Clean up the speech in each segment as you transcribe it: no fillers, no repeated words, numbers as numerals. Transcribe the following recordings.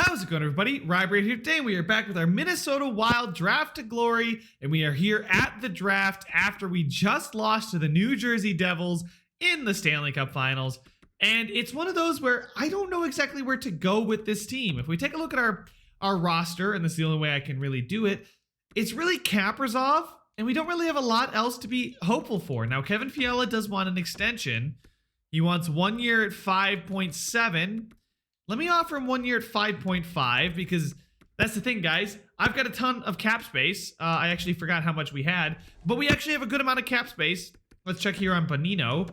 How's it going, everybody? Rybraid here today. We are back with our Minnesota Wild Draft to Glory, and we are here at the draft after we just lost to the New Jersey Devils in the Stanley Cup Finals. And it's one of those where I don't know exactly where to go with this team. If we take a look at our roster, and this is the only way I can really do it, it's really Kaprizov, and we don't really have a lot else to be hopeful for. Now, Kevin Fiala does want an extension. He wants 1 year at 5.7. Let me offer him 1 year at 5.5 because that's the thing, guys. I've got a ton of cap space. I actually forgot how much we had, but we actually have a good amount of cap space. Let's check here on Bonino.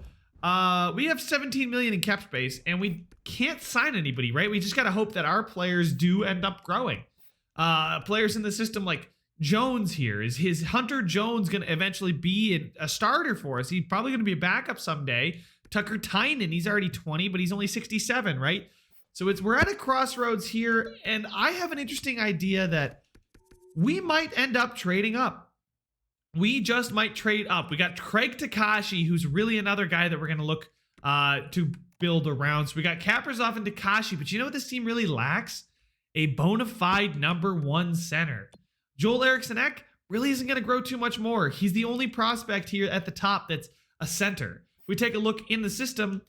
We have 17 million in cap space, and we can't sign anybody, right? We just got to hope that our players do end up growing. Players in the system like Jones here. Is his Hunter Jones going to eventually be a starter for us? He's probably going to be a backup someday. Tucker Tynan, he's already 20, but he's only 67, right? So we're at a crossroads here, and I have an interesting idea that we might end up trading up. We just might trade up. We got Craig Takashi, who's really another guy that we're going to look to build around. So we got Kaprizov and Takashi, but you know what this team really lacks? A bona fide number one center. Joel Eriksson-Ek really isn't going to grow too much more. He's the only prospect here at the top that's a center. We take a look in the system.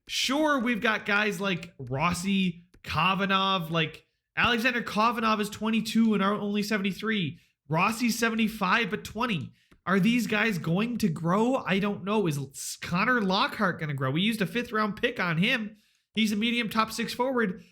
Sure, we've got guys like Rossi, Kovanov, like Alexander Kovanov is 22 and are only 73. Rossi's 75 but 20. Are these guys going to grow? I don't know. Is Connor Lockhart going to grow? We used a 5th round pick on him. He's a medium top 6 forward.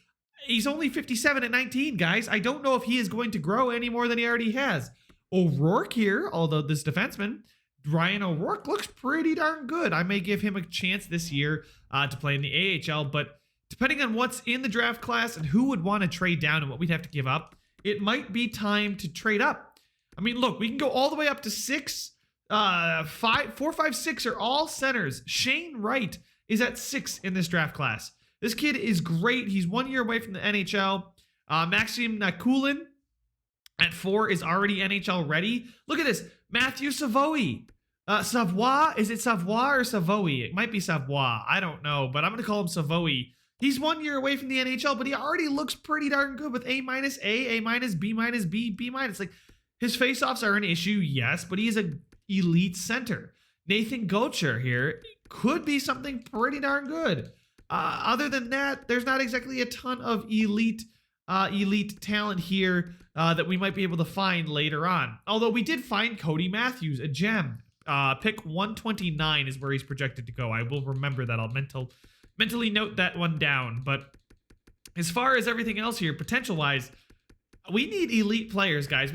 He's only 57 at 19, guys. I don't know if he is going to grow any more than he already has. O'Rourke here, although this defenseman, Ryan O'Rourke looks pretty darn good. I may give him a chance this year to play in the AHL, but depending on what's in the draft class and who would want to trade down and what we'd have to give up, it might be time to trade up. I mean, look, we can go all the way up to 6. 4, 5, 6 are all centers. Shane Wright is at 6 in this draft class. This kid is great. He's 1 year away from the NHL. Maxim Nakulin at 4 is already NHL ready. Look at this. Matthew Savoie. Savoie, is it Savoie or Savoie? It might be Savoie. I don't know, but I'm going to call him Savoie. He's 1 year away from the NHL, but he already looks pretty darn good with A-, A-, B-, B-. Like, his faceoffs are an issue, yes, but he's an elite center. Nathan Gauthier here could be something pretty darn good. Other than that, there's not exactly a ton of elite talent here that we might be able to find later on. Although we did find Cody Matthews, a gem. Pick 129 is where he's projected to go. I will remember that. I'll mentally note that one down. But as far as everything else here, potential-wise, we need elite players, guys.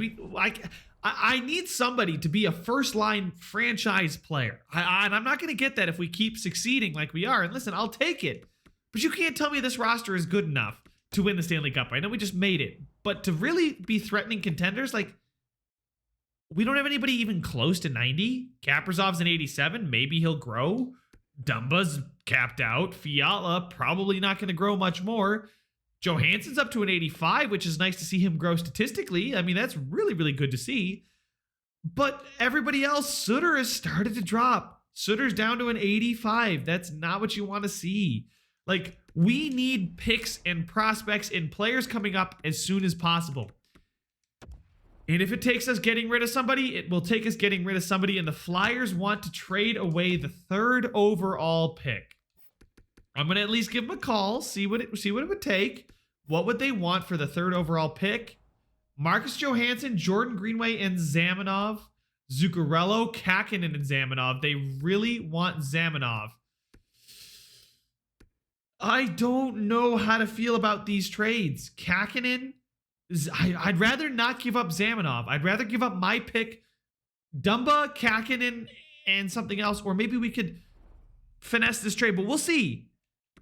I need somebody to be a first-line franchise player. And I'm not going to get that if we keep succeeding like we are. And listen, I'll take it. But you can't tell me this roster is good enough to win the Stanley Cup. I know we just made it. But to really be threatening contenders, like, we don't have anybody even close to 90. Kaprizov's an 87. Maybe he'll grow. Dumba's capped out. Fiala probably not going to grow much more. Johansson's up to an 85, which is nice to see him grow statistically. I mean, that's really, really good to see. But everybody else, Sutter has started to drop. Sutter's down to an 85. That's not what you want to see. Like, we need picks and prospects and players coming up as soon as possible. And if it takes us getting rid of somebody, it will take us getting rid of somebody. And the Flyers want to trade away the 3rd overall pick. I'm going to at least give them a call, see what it would take. What would they want for the 3rd overall pick? Marcus Johansson, Jordan Greenway, and Zamenhof. Zuccarello, Kakinen, and Zamenhof. They really want Zamenhof. I don't know how to feel about these trades. Kakinen, I'd rather not give up Zamenhof. I'd rather give up my pick, Dumba, Kakinen, and something else. Or maybe we could finesse this trade, but we'll see.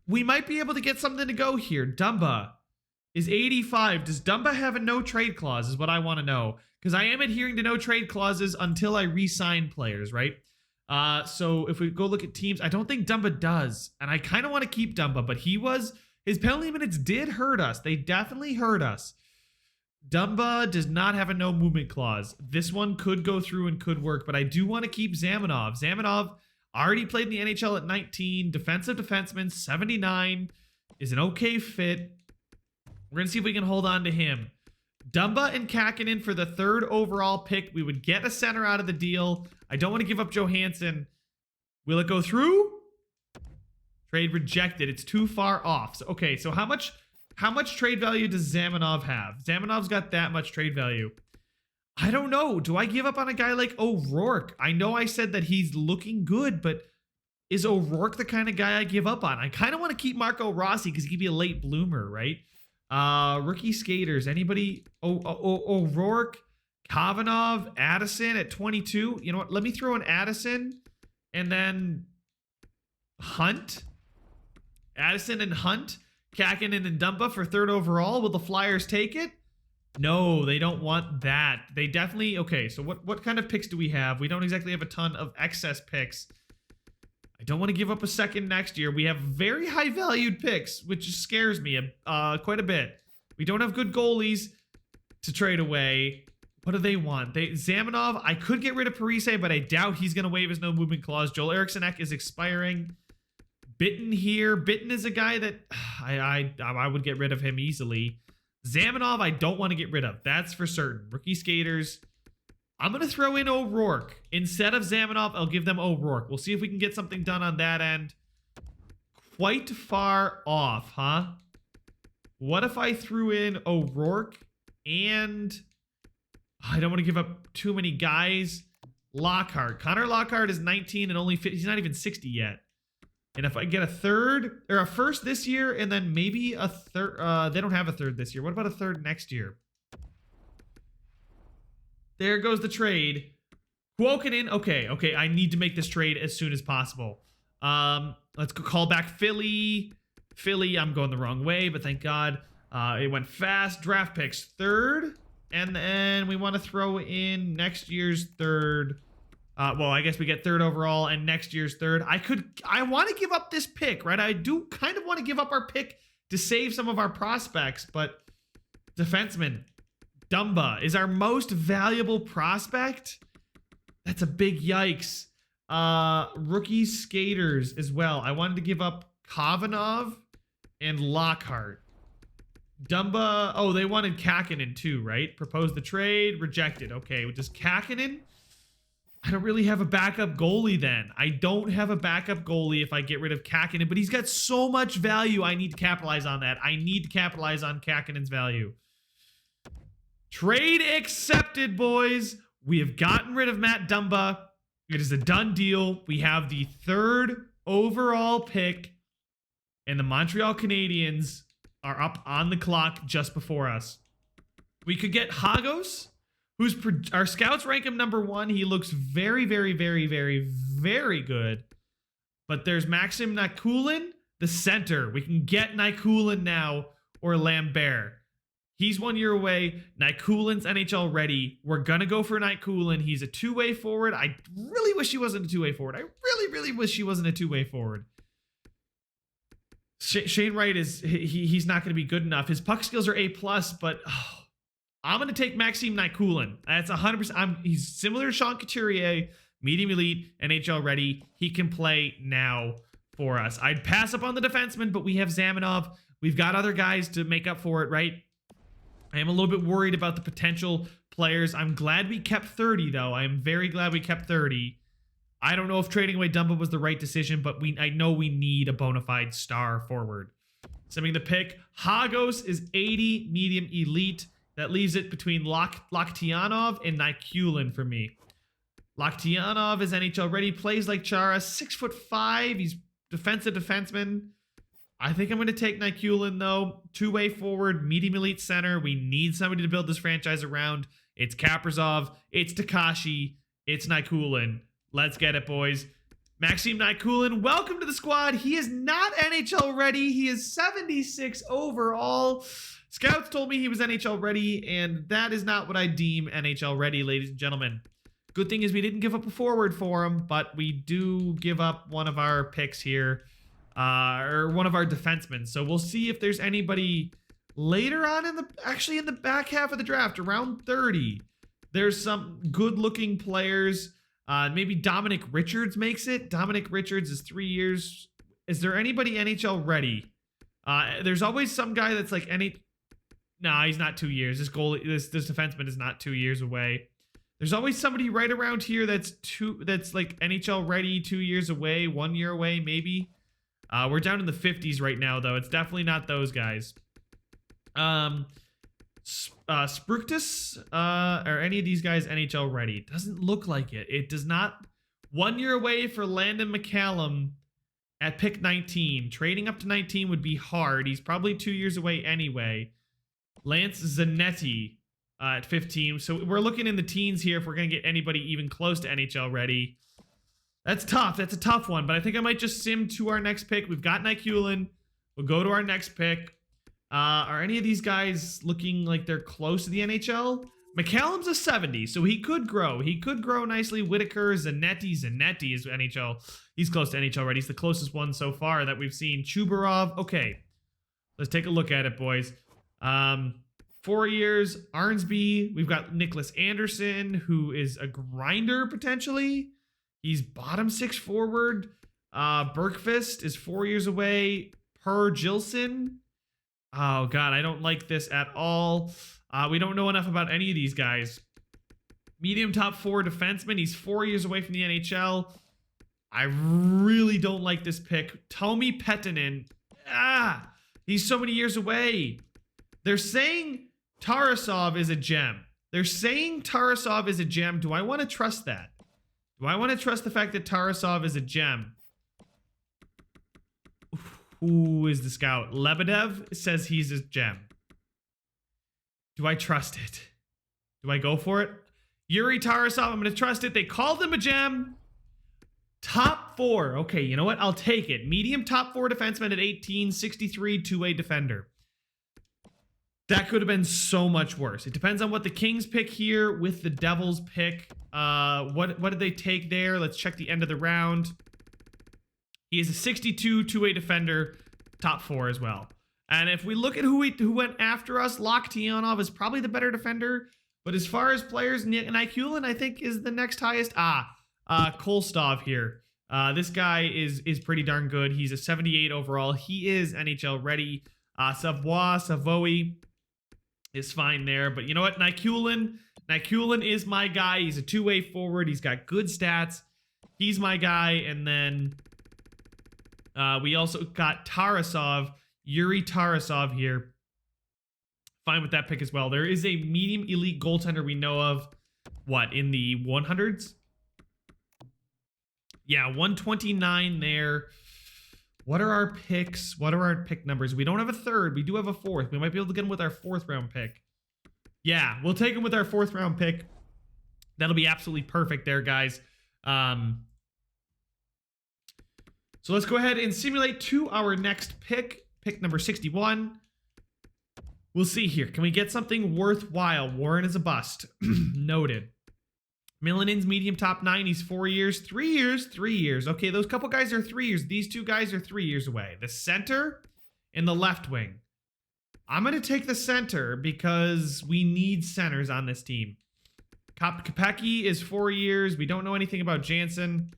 We might be able to get something to go here. Dumba is 85. Does Dumba have a no trade clause is what I want to know. Because I am adhering to no trade clauses until I re-sign players, right? So if we go look at teams, I don't think Dumba does. And I kind of want to keep Dumba, but his penalty minutes did hurt us. They definitely hurt us. Dumba does not have a no movement clause. This one could go through and could work, but I do want to keep Zamenhof. Zamenhof already played in the NHL at 19, defensive defenseman, 79, is an okay fit. We're going to see if we can hold on to him. Dumba and Kakinen for the 3rd overall pick. We would get a center out of the deal. I don't want to give up Johansson. Will it go through? Trade rejected. It's too far off. So, okay, so how much trade value does Zamenhof have? Zamenhof's got that much trade value. I don't know. Do I give up on a guy like O'Rourke? I know I said that he's looking good, but is O'Rourke the kind of guy I give up on? I kind of want to keep Marco Rossi because he could be a late bloomer, right? Rookie skaters. Anybody? O'Rourke, Kavanagh, Addison at 22. You know what? Let me throw in Addison and then Hunt. Addison and Hunt. Kakinen and Dumba for 3rd overall. Will the Flyers take it? No, they don't want that. They definitely... Okay, so what kind of picks do we have? We don't exactly have a ton of excess picks. I don't want to give up a second next year. We have very high valued picks, which scares me quite a bit. We don't have good goalies to trade away. What do they want? Zamenhof, I could get rid of Parise, but I doubt he's going to waive his no movement clause. Joel Eriksson Ek is expiring. Bitten here. Bitten is a guy that I would get rid of him easily. Zamenhof, I don't want to get rid of. That's for certain. Rookie skaters. I'm going to throw in O'Rourke. Instead of Zamenhof, I'll give them O'Rourke. We'll see if we can get something done on that end. Quite far off, huh? What if I threw in O'Rourke and... I don't want to give up too many guys. Lockhart. Connor Lockhart is 19 and only 50. He's not even 60 yet. And if I get a 3rd or a 1st this year and then maybe a 3rd... they don't have a 3rd this year. What about a 3rd next year? There goes the trade. Kuokkanen. Okay. I need to make this trade as soon as possible. Let's go call back Philly. Philly, I'm going the wrong way, but thank God. It went fast. Draft picks 3rd. And then we want to throw in next year's 3rd. Well, I guess we get 3rd overall and next year's 3rd. I want to give up this pick, right? I do kind of want to give up our pick to save some of our prospects, but defenseman Dumba is our most valuable prospect. That's a big yikes. Rookie skaters as well. I wanted to give up Kavanagh and Lockhart. Dumba, oh, they wanted Kakinen too, right? Proposed the trade, rejected. Okay, does Kakinen? I don't really have a backup goalie then. I don't have a backup goalie if I get rid of Kakinen, but he's got so much value. I need to capitalize on that. I need to capitalize on Kakinen's value. Trade accepted, boys. We have gotten rid of Matt Dumba. It is a done deal. We have the 3rd overall pick, and the Montreal Canadiens are up on the clock just before us. We could get Hagos, who's our scouts rank him number 1. He looks very, very, very, very, very good. But there's Maxim Nikulin, the center. We can get Nikulin now or Lambert. He's 1 year away. Nikulin's NHL ready. We're going to go for Nikulin. He's a 2-way forward. I really wish he wasn't a 2-way forward. I really, really wish he wasn't a 2-way forward. Shane Wright he's not going to be good enough. His puck skills are A+, but I'm going to take Maxime Nikulin. That's 100%. He's similar to Sean Couturier, medium elite, NHL ready. He can play now for us. I'd pass up on the defenseman, but we have Zamenhof. We've got other guys to make up for it, right? I am a little bit worried about the potential players. I'm glad we kept 30, though. I am very glad we kept 30. I don't know if trading away Dumba was the right decision, but I know we need a bona fide star forward. Sending the pick. Hagos is 80, medium elite. That leaves it between Loktianov and Nikulin for me. Loktianov is NHL ready, plays like Chara, 6'5". He's defensive defenseman. I think I'm going to take Nikulin, though. 2-way forward, medium elite center. We need somebody to build this franchise around. It's Kaprizov, it's Takashi, it's Nikulin. Let's get it, boys. Maxime Nikulin, welcome to the squad. He is not NHL ready. He is 76 overall. Scouts told me he was NHL ready, and that is not what I deem NHL ready, ladies and gentlemen. Good thing is we didn't give up a forward for him, but we do give up one of our picks here, or one of our defensemen. So we'll see if there's anybody later on in the back half of the draft, around 30. There's some good-looking players. Maybe Dominic Richards makes it. Dominic Richards is 3 years. Is there anybody NHL ready? There's always some guy that's like Nah, he's not 2 years. This goalie, this defenseman is not 2 years away. There's always somebody right around here that's like NHL ready, 2 years away, 1 year away, maybe. We're down in the 50s right now, though. It's definitely not those guys. Spructus, or any of these guys NHL ready? Doesn't look like it. It does not. 1 year away for Landon McCallum at pick 19. Trading up to 19 would be hard. He's probably 2 years away anyway. Lance Zanetti at 15. So we're looking in the teens here if we're going to get anybody even close to NHL ready. That's tough. That's a tough one, but I think I might just sim to our next pick. We've got Nykulin. We'll go to our next pick. Are any of these guys looking like they're close to the NHL? McCallum's a 70, so he could grow. He could grow nicely. Whitaker, Zanetti is NHL. He's close to NHL ready. He's the closest one so far that we've seen. Chubarov. Okay, let's take a look at it, boys. 4 years. Arnsby. We've got Nicholas Anderson, who is a grinder potentially. He's bottom six forward. Bergqvist is 4 years away. Per Gilson. Oh, God, I don't like this at all. We don't know enough about any of these guys. Medium top four defenseman. He's 4 years away from the NHL. I really don't like this pick. Tomi Pettinen. He's so many years away. They're saying Tarasov is a gem. Do I want to trust that? Do I want to trust the fact that Tarasov is a gem? Who is the scout? Lebedev says he's a gem. Do I trust it? Do I go for it? Yuri Tarasov, I'm going to trust it. They called him a gem. Top four. Okay, you know what? I'll take it. Medium top four defenseman at 18, 63, two-way defender. That could have been so much worse. It depends on what the Kings pick here with the Devils pick. What did they take there? Let's check the end of the round. He is a 62 two-way defender, top four as well. And if we look at who went after us, Loktionov is probably the better defender. But as far as players, Nykulin, I think, is the next highest. Kolstov here. This guy is pretty darn good. He's a 78 overall. He is NHL ready. Savoie is fine there. But you know what? Nykulin is my guy. He's a two-way forward. He's got good stats. He's my guy. And then we also got Tarasov, Yuri Tarasov here. Fine with that pick as well. There is a medium elite goaltender we know of. What, in the 100s? Yeah, 129 there. What are our picks? What are our pick numbers? We don't have a third. We do have a fourth. We might be able to get him with our fourth round pick. Yeah, we'll take him with our fourth round pick. That'll be absolutely perfect there, guys. So let's go ahead and simulate to our next pick. Pick number 61. We'll see here. Can we get something worthwhile? Warren is a bust. Noted. Milanin's medium top 9. He's 4 years. 3 years. 3 years. Okay, those couple guys are 3 years. These two guys are 3 years away. The center and the left wing. I'm going to take the center because we need centers on this team. Kopecky is 4 years. We don't know anything about Jansen.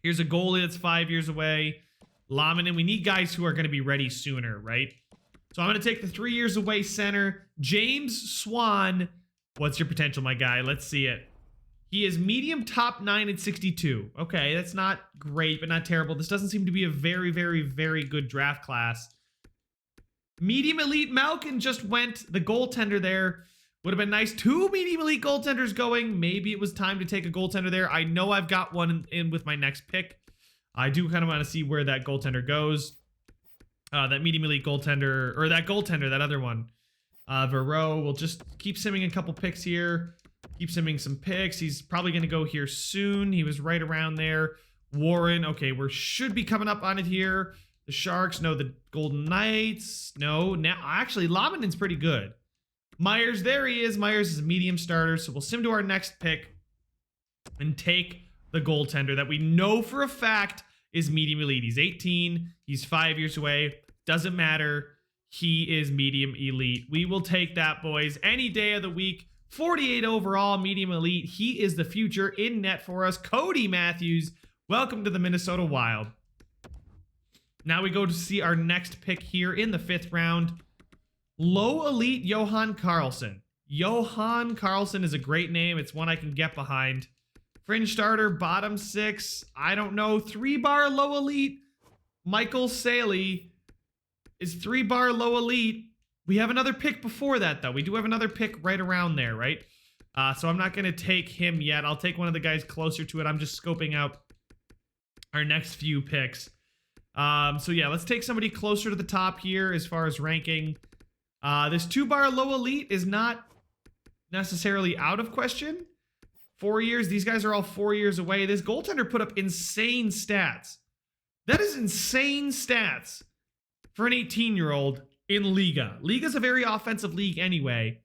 Here's a goalie that's 5 years away. Laminen. We need guys who are going to be ready sooner, right? So I'm going to take the 3 years away center. James Swan. What's your potential, my guy? Let's see it. He is medium top 9 at 62. Okay, that's not great, but not terrible. This doesn't seem to be a very, very, very good draft class. Medium elite Malkin just went. The goaltender there would have been nice. 2 medium elite goaltenders going. Maybe it was time to take a goaltender there. I know I've got one in with my next pick. I do kind of want to see where that goaltender goes. That medium elite goaltender, or that goaltender, that other one. Verreau. We'll just keep simming a couple picks here. Keep simming some picks. He's probably going to go here soon. He was right around there. Warren. Okay, we should be coming up on it here. The Sharks. No, the Golden Knights. No. Now, actually, Laminen's pretty good. Myers. There he is. Myers is a medium starter. So we'll sim to our next pick and take the goaltender that we know for a fact is medium elite. He's 18. He's 5 years away. Doesn't matter. He is medium elite. We will take that, boys, any day of the week. 48 overall, medium elite. He is the future in net for us. Cody Matthews, welcome to the Minnesota Wild. Now we go to see our next pick here in the 5th round. Low elite Johan Carlson. Johan Carlson is a great name. It's one I can get behind. Fringe starter, bottom 6. I don't know. 3-bar low elite. Michael Saley is 3-bar low elite. We have another pick before that, though. We do have another pick right around there, right? So I'm not going to take him yet. I'll take one of the guys closer to it. I'm just scoping out our next few picks. So yeah, let's take somebody closer to the top here as far as ranking. This 2-bar low elite is not necessarily out of question. 4 years. These guys are all 4 years away. This goaltender put up insane stats. That is insane stats for an 18-year-old in Liga. Liga's a very offensive league anyway.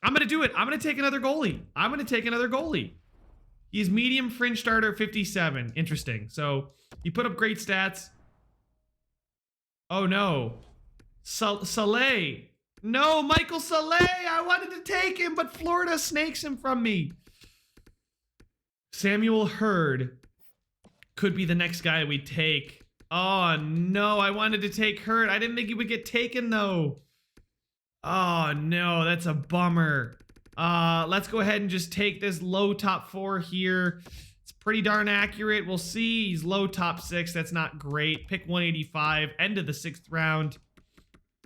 I'm going to do it. I'm going to take another goalie. He's medium fringe starter, 57. Interesting. So he put up great stats. Oh, no. Saleh. No, Michael Saleh. I wanted to take him, but Florida snakes him from me. Samuel Hurd could be the next guy we take. Oh, no. I wanted to take Hurd. I didn't think he would get taken, though. Oh, no. That's a bummer. Let's go ahead and just take this low top 4 here. It's pretty darn accurate. We'll see. He's low top 6. That's not great. Pick 185. End of the 6th round.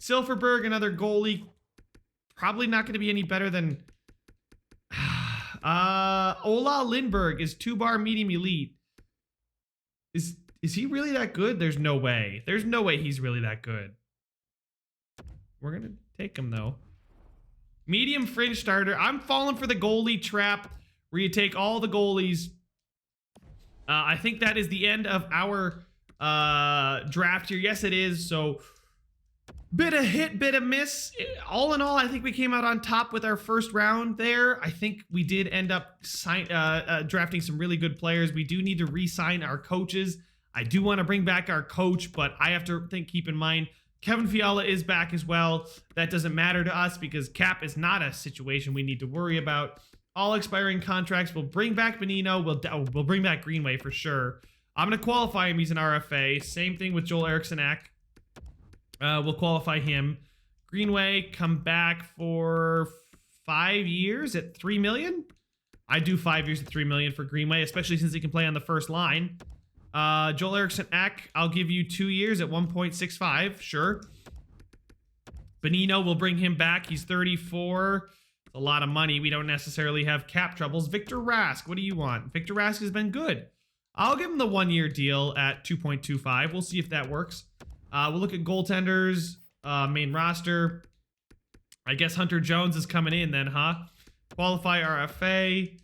Silverberg, another goalie. Probably not going to be any better than... Ola Lindberg is 2-bar medium elite. Is he really that good? There's no way. There's no way he's really that good. We're going to take him, though. Medium fringe starter. I'm falling for the goalie trap where you take all the goalies. I think that is the end of our draft here. Yes, it is. So, bit of hit, bit of miss. All in all, I think we came out on top with our first round there. I think we did end up drafting some really good players. We do need to re-sign our coaches. I do want to bring back our coach, but I have to keep in mind, Kevin Fiala is back as well. That doesn't matter to us because cap is not a situation we need to worry about. All expiring contracts. We'll bring back Bonino. We'll bring back Greenway for sure. I'm going to qualify him. He's an RFA. Same thing with Joel Eriksson-Ek. We'll qualify him. Greenway, come back for 5 years at $3 million. I do 5 years at $3 million for Greenway, especially since he can play on the first line. Joel Eriksson-Ek, I'll give you 2 years at 1.65. Sure. Bonino, will bring him back. He's 34. It's a lot of money. We don't necessarily have cap troubles. Victor Rask, what do you want? Victor Rask has been good. I'll give him the 1-year deal at 2.25. We'll see if that works. We'll look at goaltenders, main roster. I guess Hunter Jones is coming in then, huh? Qualify RFA.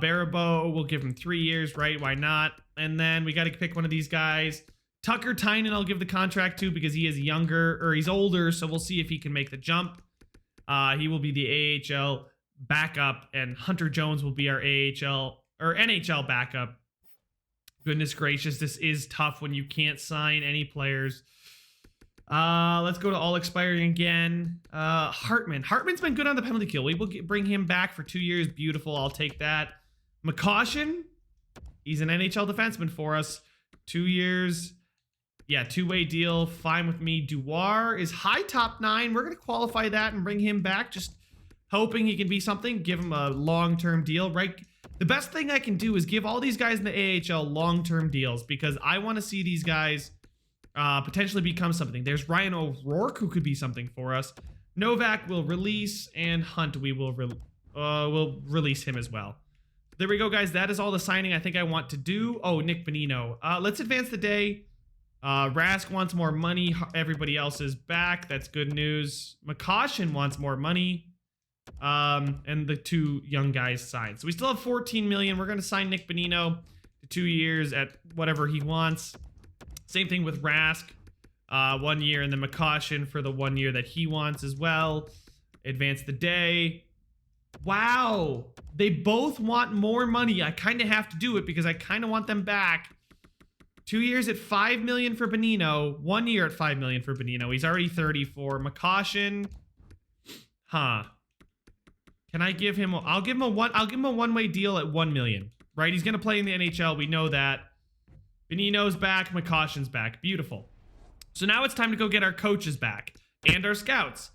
Barabo, we'll give him 3 years, right? Why not? And then we got to pick one of these guys. Tucker Tynan, I'll give the contract to because he is younger, or he's older, so we'll see if he can make the jump. He will be the AHL backup, and Hunter Jones will be our AHL or NHL backup. Goodness gracious, this is tough when you can't sign any players. Let's go to all expiring again. Hartman. Hartman's been good on the penalty kill. We will bring him back for 2 years. Beautiful. I'll take that. McCaution. He's an NHL defenseman for us. 2 years. Yeah, 2-way deal. Fine with me. Duar is high top 9. We're going to qualify that and bring him back. Just hoping he can be something. Give him a long-term deal, right? The best thing I can do is give all these guys in the AHL long-term deals because I want to see these guys potentially become something. There's Ryan O'Rourke who could be something for us. Novak will release, and Hunt we will we'll release him as well. There we go, guys. That is all the signing I think I want to do. Oh, Nick Bonino. Let's advance the day. Rask wants more money. Everybody else is back. That's good news. McCaution wants more money. And the 2 young guys signed. So we still have 14 million. We're going to sign Nick Bonino to 2 years at whatever he wants. Same thing with Rask. 1 year, and then McCaution for the 1 year that he wants as well. Advance the day. Wow. They both want more money. I kind of have to do it because I kind of want them back. 2 years at 5 million for Bonino. 1 year at 5 million for Bonino. He's already 34. McCaution. Huh. Can I give him I'll give him a one-way deal at 1 million. Right? He's going to play in the NHL. We know that. Bonino's back. McCaution's back. Beautiful. So now it's time to go get our coaches back. and our scouts.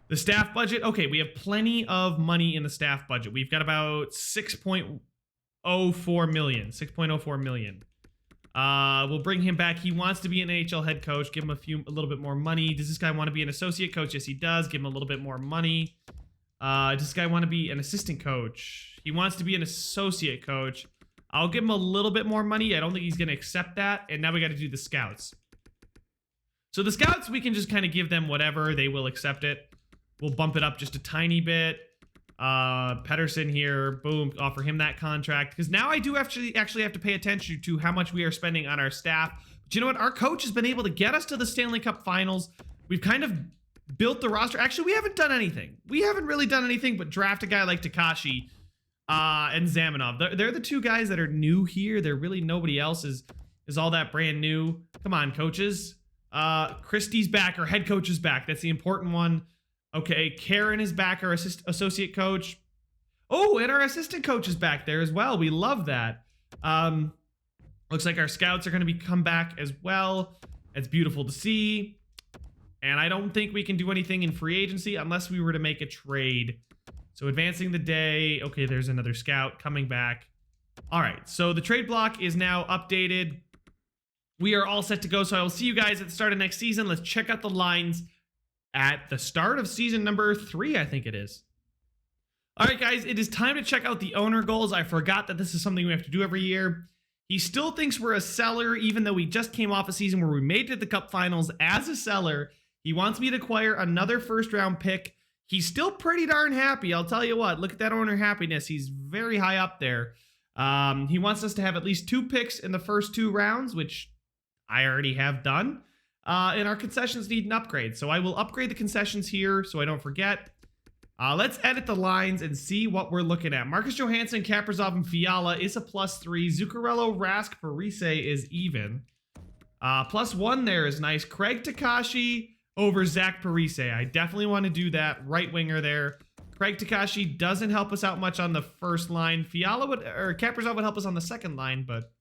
The staff budget, okay, we have plenty of money in the staff budget. We've got about 6.04 million. 6.04 million. We'll bring him back. He wants to be an NHL head coach. Give him a little bit more money. Does this guy want to be an associate coach? Yes, he does. Give him a little bit more money. Does this guy want to be an assistant coach? He wants to be an associate coach. I'll give him a little bit more money. I don't think he's going to accept that. And now we got to do the scouts. So the scouts, we can just kind of give them whatever. They will accept it. We'll bump it up just a tiny bit. Pedersen here, boom, offer him that contract. Because now I do actually have to pay attention to how much we are spending on our staff. But you know what? Our coach has been able to get us to the Stanley Cup Finals. We've kind of built the roster. Actually, we haven't done anything. We haven't really done anything but draft a guy like Takashi and Zamanov. They're the two guys that are new here. They're really nobody else is all that brand new. Come on, coaches. Christie's back. Our head coach is back. That's the important one. Okay, Karen is back, our associate coach. Oh, and our assistant coach is back there as well. We love that. Looks like our scouts are going to come back as well. It's beautiful to see. And I don't think we can do anything in free agency unless we were to make a trade. So advancing the day. Okay, there's another scout coming back. All right, so the trade block is now updated. We are all set to go. So I will see you guys at the start of next season. Let's check out the lines at the start of season number 3, I think it is. All right, guys, it is time to check out the owner goals. I forgot that this is something we have to do every year. He still thinks we're a seller, even though we just came off a season where we made it to the Cup Finals as a seller. He wants me to acquire another first-round pick. He's still pretty darn happy, I'll tell you what. Look at that owner happiness. He's very high up there. He wants us to have at least 2 picks in the first 2 rounds, which I already have done. And our concessions need an upgrade. So I will upgrade the concessions here so I don't forget. Let's edit the lines and see what we're looking at. Marcus Johansson, Kaprizov, and Fiala is a +3. Zuccarello, Rask, Parise is even. +1 there is nice. Craig Takashi over Zach Parise. I definitely want to do that. Right winger there. Craig Takashi doesn't help us out much on the first line. Kaprizov would help us on the second line, but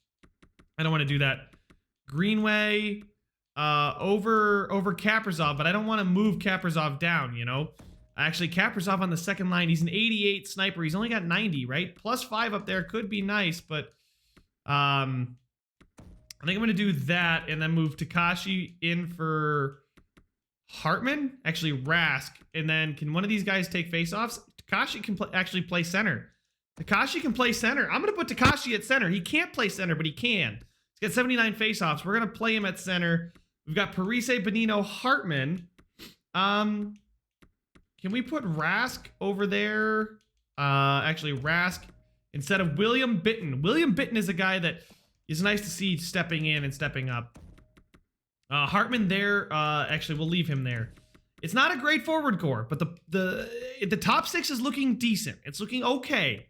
I don't want to do that. Greenway over Kaprizov, but I don't want to move Kaprizov down, you know? Actually, Kaprizov on the second line, he's an 88 sniper. He's only got 90, right? +5 up there could be nice, but I think I'm going to do that and then move Takashi in for Hartman. Actually, Rask. And then can one of these guys take faceoffs? Takashi can actually play center. Takashi can play center. I'm going to put Takashi at center. He can't play center, but he can. He's got 79 faceoffs. We're going to play him at center. We've got Parise, Bonino, Hartman. Can we put Rask over there? Actually, Rask instead of William Bitton. William Bitton is a guy that is nice to see stepping in and stepping up. Hartman there. Actually, we'll leave him there. It's not a great forward core, but the top 6 is looking decent. It's looking okay.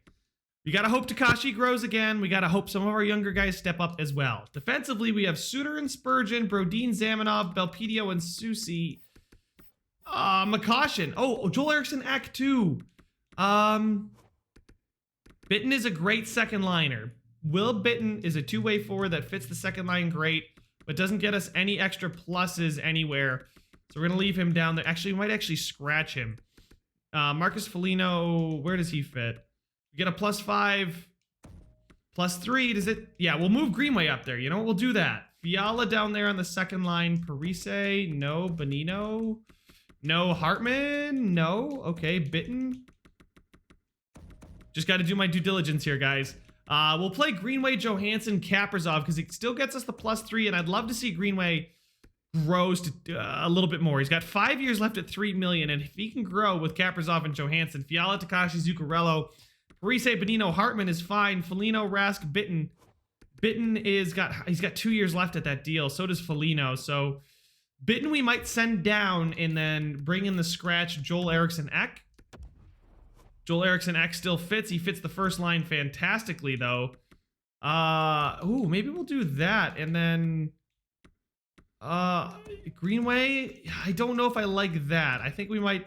We got to hope Takashi grows again. We got to hope some of our younger guys step up as well. Defensively, we have Suter and Spurgeon, Brodin, Zamanov, Belpedio, and Susi. McCaution. Oh, Joel Eriksson Ek too. Bitton is a great second liner. Will Bitton is a 2-way forward that fits the second line great, but doesn't get us any extra pluses anywhere. So we're going to leave him down there. Actually, we might actually scratch him. Marcus Foligno, where does he fit? We get a +5, +3. Does it? Yeah, we'll move Greenway up there. You know what? We'll do that. Fiala down there on the second line. Parise, no. Bonino, no. Hartman, no. Okay, Bitton. Just got to do my due diligence here, guys. We'll play Greenway, Johansson, Kaprizov because it still gets us the +3, and I'd love to see Greenway grows to a little bit more. He's got 5 years left at $3 million, and if he can grow with Kaprizov and Johansson, Fiala, Takashi, Zuccarello, Parise, Bonino, Hartman is fine. Foligno, Rask, Bitton. Bitton he's got 2 years left at that deal. So does Foligno. So Bitton we might send down and then bring in the scratch Joel Eriksson Ek. Joel Eriksson Ek still fits. He fits the first line fantastically though. Maybe we'll do that and then Greenway. I don't know if I like that. I think we might.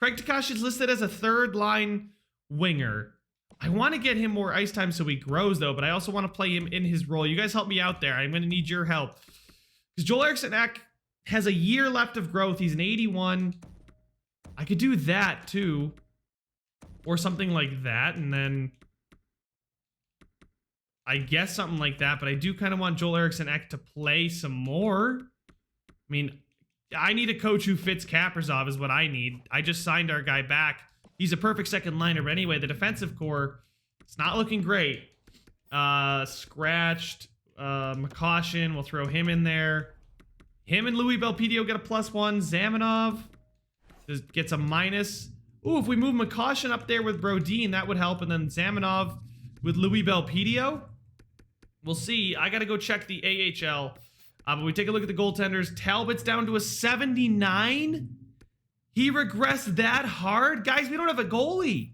Craig Takashi is listed as a third line winger. I want to get him more ice time so he grows though, but I also want to play him in his role. You guys help me out there. I'm going to need your help. Because Joel Eriksson Ek, has a year left of growth. He's an 81. I could do that too. Or something like that. And then I guess something like that. But I do kind of want Joel Eriksson Ek to play some more. I mean, I need a coach who fits Kaprizov is what I need. I just signed our guy back. He's a perfect second liner. But anyway, the defensive core, it's not looking great. Scratched. McCaution, we'll throw him in there. Him and Louis Belpedio get a +1. Zamanov gets a minus. Ooh, if we move McCaution up there with Brodin, that would help. And then Zamanov with Louis Belpedio. We'll see. I got to go check the AHL. But we take a look at the goaltenders. Talbot's down to a 79. He regressed that hard. Guys, we don't have a goalie.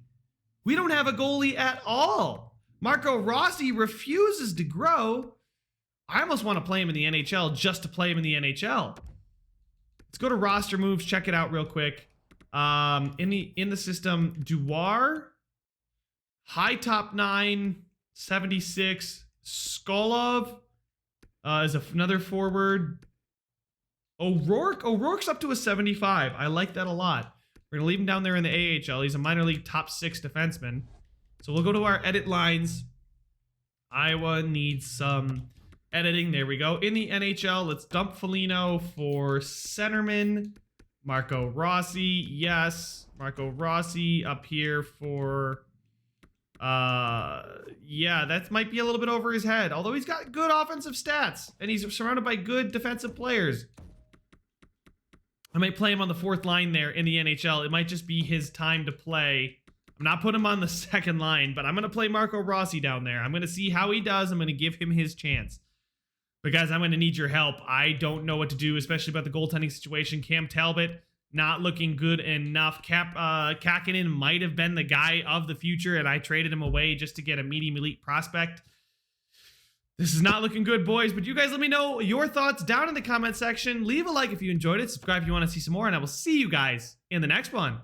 We don't have a goalie at all. Marco Rossi refuses to grow. I almost want to play him in the NHL just to play him in the NHL. Let's go to roster moves, check it out real quick. In the system, Duar, high top 9, 76. Skolov is another forward. O'Rourke's up to a 75. I like that a lot. We're going to leave him down there in the AHL. He's a minor league top 6 defenseman. So we'll go to our edit lines. Iowa needs some editing. There we go. In the NHL, let's dump Foligno for centerman. Marco Rossi. Yes. Marco Rossi up here for... yeah, that might be a little bit over his head. Although he's got good offensive stats. And he's surrounded by good defensive players. I might play him on the 4th line there in the NHL. It might just be his time to play. I'm not putting him on the 2nd line, but I'm going to play Marco Rossi down there. I'm going to see how he does. I'm going to give him his chance. But guys, I'm going to need your help. I don't know what to do, especially about the goaltending situation. Cam Talbot, not looking good enough. Kakinen might have been the guy of the future, and I traded him away just to get a medium elite prospect. This is not looking good, boys, but you guys let me know your thoughts down in the comment section. Leave a like if you enjoyed it. Subscribe if you want to see some more, and I will see you guys in the next one.